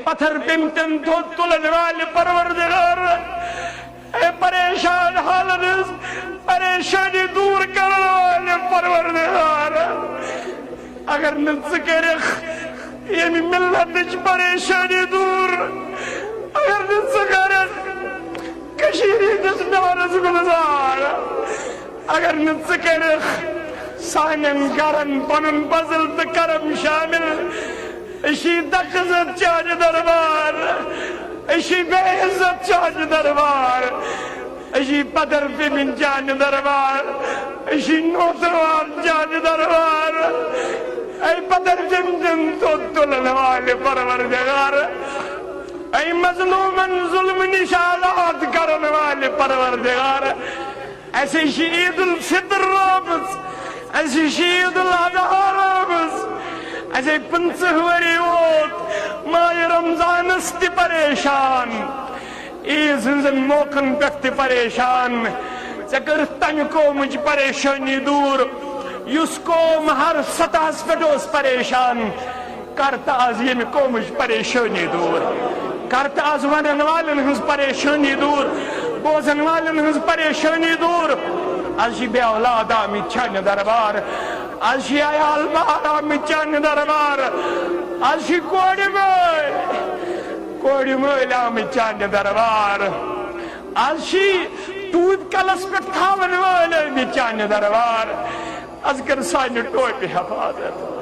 پتھر پمتن تو تلن والے پروردگار اے پریشان حالت پریشانی دور کرنے والے پروردگار اگر نسکرخ یہ ملت پریشانی دور اگر نسکرخ کشیری جس نارس گلزار اگر نسکرخ سانن کرن پنن بزل کرم شامل اشی دقزت چاج دربار اشی بے عزت چاج دربار اشی پدر پی من جان دربار اشی نوتروان جان دربار اے پدر جم تو تلن والے پروردگار اے مظلومن ظلم نشانات کرن والے پروردگار ایسے عید الفطر رابط ایسے عید الاضحیٰ رابط ایسے 50 وری ووت ماہ رمضان استی پریشان عید زن موقن پکت پریشان سکر تنگ قومج پریشانی دور یس قوم ہر سطح پٹوس پریشان کرتا از یہ قومج پریشانی دور کرتا از ونن والن ہز پریشانی دور بوزن والن ہز پریشانی دور از بے اولاد آمد چان دربار از عیال بار آمد چان دربار از کوڑی میل آمد چان دربار از دود کلس پہ تھاون وال آمد چان دربار از کر سانہ ٹوپی حفاظت